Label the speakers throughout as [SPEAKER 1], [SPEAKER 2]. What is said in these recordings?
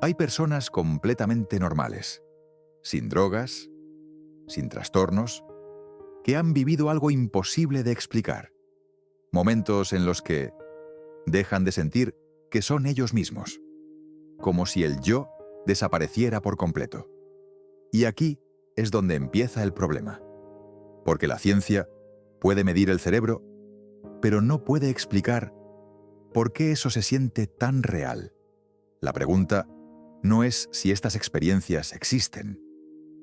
[SPEAKER 1] Hay personas completamente normales, sin drogas, sin trastornos, que han vivido algo imposible de explicar. Momentos en los que dejan de sentir que son ellos mismos, como si el yo desapareciera por completo. Y aquí es donde empieza el problema, porque la ciencia puede medir el cerebro, pero no puede explicar por qué eso se siente tan real. La pregunta no es si estas experiencias existen,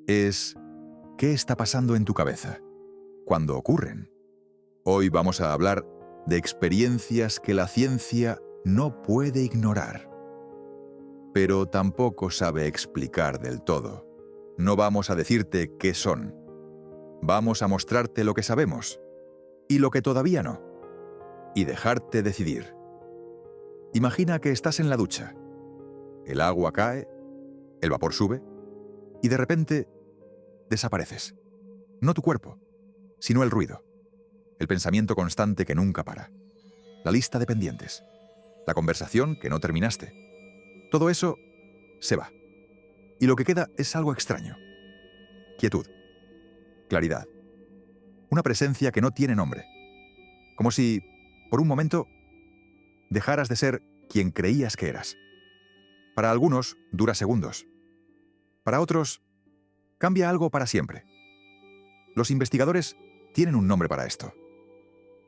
[SPEAKER 1] es ¿qué está pasando en tu cabeza cuando ocurren? Hoy vamos a hablar de experiencias que la ciencia no puede ignorar, pero tampoco sabe explicar del todo. No vamos a decirte qué son. Vamos a mostrarte lo que sabemos y lo que todavía no, y dejarte decidir. Imagina que estás en la ducha. El agua cae, el vapor sube, y de repente desapareces. No tu cuerpo, sino el ruido, el pensamiento constante que nunca para, la lista de pendientes, la conversación que no terminaste. Todo eso se va. Y lo que queda es algo extraño. Quietud, claridad, una presencia que no tiene nombre. Como si, por un momento, dejaras de ser quien creías que eras. Para algunos dura segundos. Para otros, cambia algo para siempre. Los investigadores tienen un nombre para esto.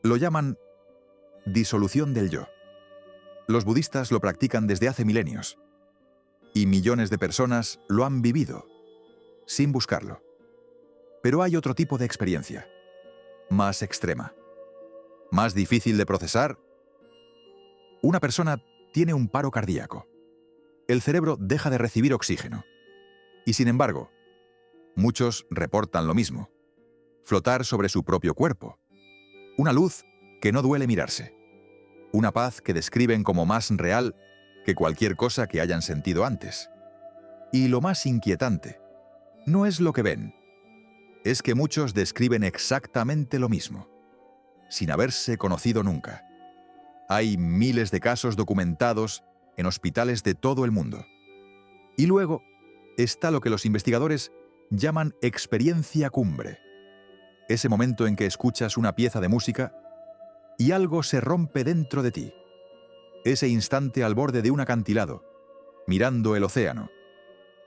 [SPEAKER 1] Lo llaman disolución del yo. Los budistas lo practican desde hace milenios. Y millones de personas lo han vivido, sin buscarlo. Pero hay otro tipo de experiencia, más extrema, más difícil de procesar. Una persona tiene un paro cardíaco. El cerebro deja de recibir oxígeno. Y sin embargo, muchos reportan lo mismo: flotar sobre su propio cuerpo. Una luz que no duele mirarse. Una paz que describen como más real que cualquier cosa que hayan sentido antes. Y lo más inquietante, no es lo que ven, es que muchos describen exactamente lo mismo, sin haberse conocido nunca. Hay miles de casos documentados en hospitales de todo el mundo. Y luego está lo que los investigadores llaman experiencia cumbre. Ese momento en que escuchas una pieza de música y algo se rompe dentro de ti. Ese instante al borde de un acantilado, mirando el océano,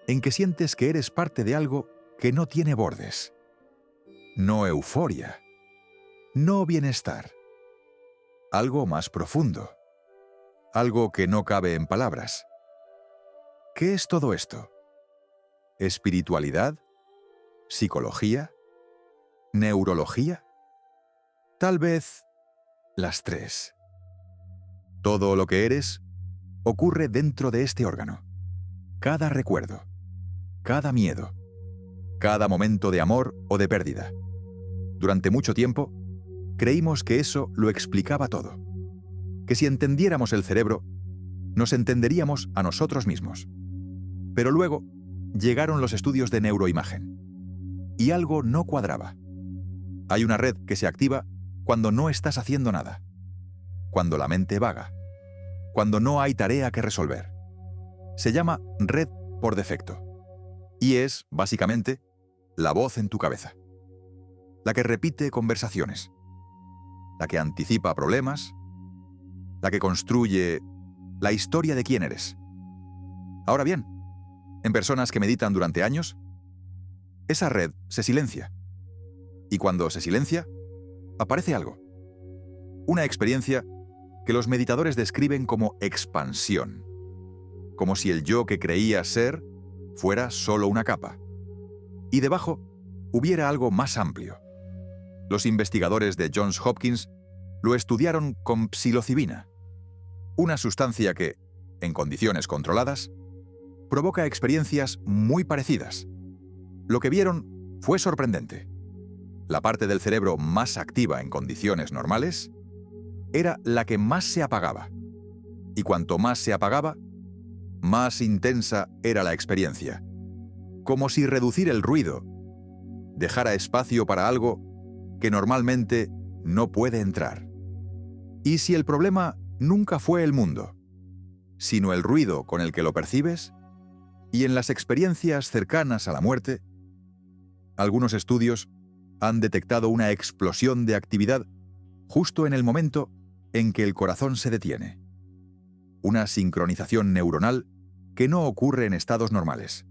[SPEAKER 1] en que sientes que eres parte de algo que no tiene bordes. No euforia, no bienestar. Algo más profundo. Algo que no cabe en palabras. ¿Qué es todo esto? ¿Espiritualidad? ¿Psicología? ¿Neurología? Tal vez las tres. Todo lo que eres ocurre dentro de este órgano. Cada recuerdo, cada miedo, cada momento de amor o de pérdida. Durante mucho tiempo, creímos que eso lo explicaba todo. Que si entendiéramos el cerebro, nos entenderíamos a nosotros mismos. Pero luego llegaron los estudios de neuroimagen. Y algo no cuadraba. Hay una red que se activa cuando no estás haciendo nada. Cuando la mente vaga. Cuando no hay tarea que resolver. Se llama red por defecto. Y es, básicamente, la voz en tu cabeza. La que repite conversaciones. La que anticipa problemas. La que construye la historia de quién eres. Ahora bien, en personas que meditan durante años, esa red se silencia. Y cuando se silencia, aparece algo. Una experiencia que los meditadores describen como expansión. Como si el yo que creía ser fuera solo una capa. Y debajo hubiera algo más amplio. Los investigadores de Johns Hopkins lo estudiaron con psilocibina, una sustancia que, en condiciones controladas, provoca experiencias muy parecidas. Lo que vieron fue sorprendente. La parte del cerebro más activa en condiciones normales era la que más se apagaba. Y cuanto más se apagaba, más intensa era la experiencia. Como si reducir el ruido dejara espacio para algo que normalmente no puede entrar. Y si el problema nunca fue el mundo, sino el ruido con el que lo percibes, Y en las experiencias cercanas a la muerte, algunos estudios han detectado una explosión de actividad justo en el momento en que el corazón se detiene. Una sincronización neuronal que no ocurre en estados normales.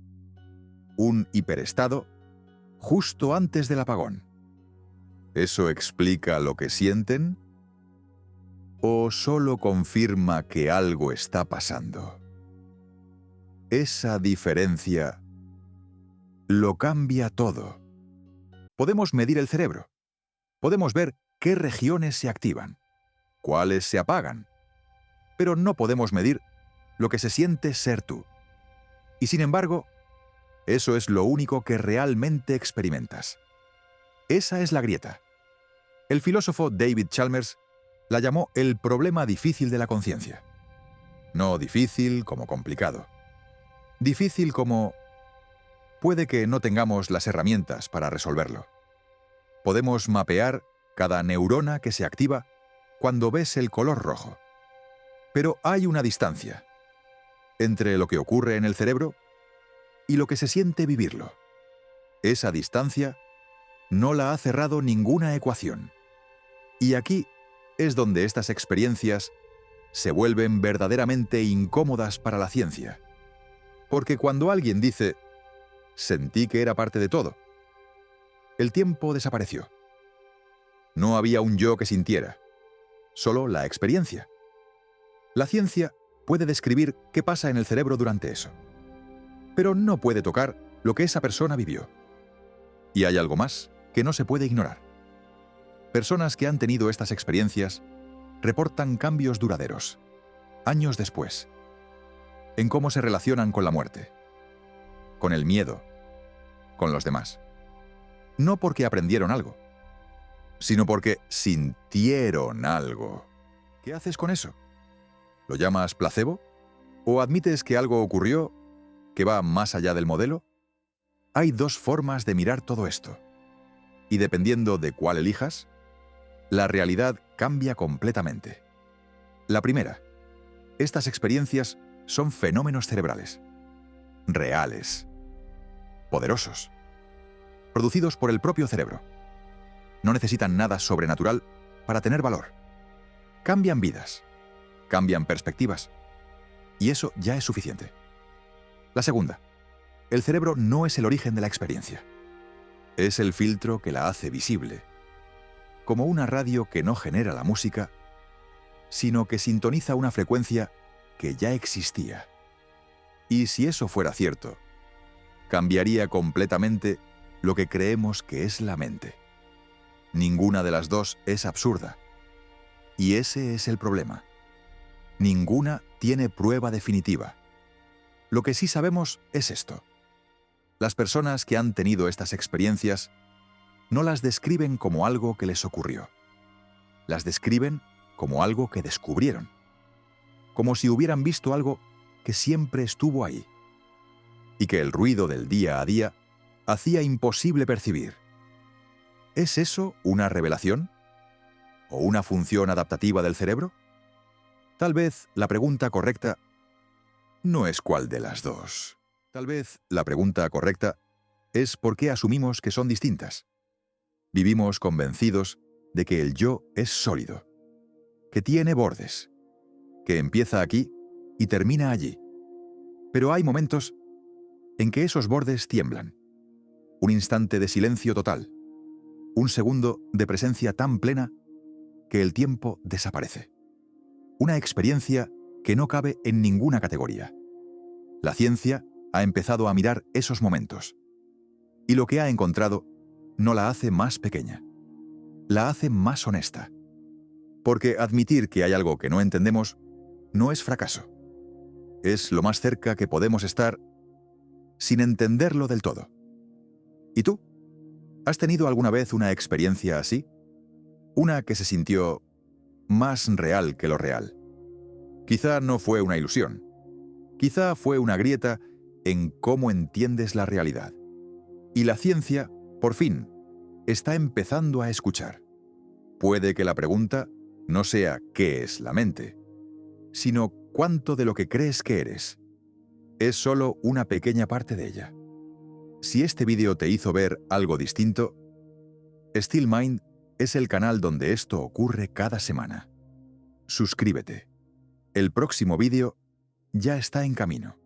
[SPEAKER 1] Un hiperestado justo antes del apagón. ¿Eso explica lo que sienten? ¿O solo confirma que algo está pasando? Esa diferencia lo cambia todo. Podemos medir el cerebro. Podemos ver qué regiones se activan, cuáles se apagan. Pero no podemos medir lo que se siente ser tú. Y sin embargo, eso es lo único que realmente experimentas. Esa es la grieta. El filósofo David Chalmers la llamó el problema difícil de la conciencia. No difícil como complicado. Difícil como puede que no tengamos las herramientas para resolverlo. Podemos mapear cada neurona que se activa cuando ves el color rojo. Pero hay una distancia entre lo que ocurre en el cerebro y lo que se siente vivirlo. Esa distancia no la ha cerrado ninguna ecuación. Y aquí es donde estas experiencias se vuelven verdaderamente incómodas para la ciencia. Porque cuando alguien dice, sentí que era parte de todo, el tiempo desapareció. No había un yo que sintiera, solo la experiencia. La ciencia puede describir qué pasa en el cerebro durante eso, pero no puede tocar lo que esa persona vivió. Y hay algo más que no se puede ignorar. Personas que han tenido estas experiencias reportan cambios duraderos, años después, en cómo se relacionan con la muerte, con el miedo, con los demás. No porque aprendieron algo, sino porque sintieron algo. ¿Qué haces con eso? ¿Lo llamas placebo? ¿O admites que algo ocurrió que va más allá del modelo? Hay dos formas de mirar todo esto. Y dependiendo de cuál elijas, la realidad cambia completamente. La primera, estas experiencias son fenómenos cerebrales, reales, poderosos, producidos por el propio cerebro. No necesitan nada sobrenatural para tener valor. Cambian vidas, cambian perspectivas, y eso ya es suficiente. La segunda, el cerebro no es el origen de la experiencia. Es el filtro que la hace visible, como una radio que no genera la música, sino que sintoniza una frecuencia que ya existía. Y si eso fuera cierto, cambiaría completamente lo que creemos que es la mente. Ninguna de las dos es absurda. Y ese es el problema. Ninguna tiene prueba definitiva. Lo que sí sabemos es esto. Las personas que han tenido estas experiencias no las describen como algo que les ocurrió. Las describen como algo que descubrieron. Como si hubieran visto algo que siempre estuvo ahí. Y que el ruido del día a día hacía imposible percibir. ¿Es eso una revelación? ¿O una función adaptativa del cerebro? Tal vez la pregunta correcta no es cuál de las dos. Tal vez la pregunta correcta es por qué asumimos que son distintas. Vivimos convencidos de que el yo es sólido, que tiene bordes, que empieza aquí y termina allí. Pero hay momentos en que esos bordes tiemblan. Un instante de silencio total. Un segundo de presencia tan plena que el tiempo desaparece. Una experiencia que no cabe en ninguna categoría. La ciencia ha empezado a mirar esos momentos. Y lo que ha encontrado no la hace más pequeña. La hace más honesta. Porque admitir que hay algo que no entendemos no es fracaso. Es lo más cerca que podemos estar sin entenderlo del todo. ¿Y tú? ¿Has tenido alguna vez una experiencia así? Una que se sintió más real que lo real. Quizá no fue una ilusión. Quizá fue una grieta en cómo entiendes la realidad. Y la ciencia, por fin, está empezando a escuchar. Puede que la pregunta no sea ¿qué es la mente?, sino cuánto de lo que crees que eres. es solo una pequeña parte de ella. Si este vídeo te hizo ver algo distinto, Still Mind es el canal donde esto ocurre cada semana. Suscríbete. El próximo vídeo ya está en camino.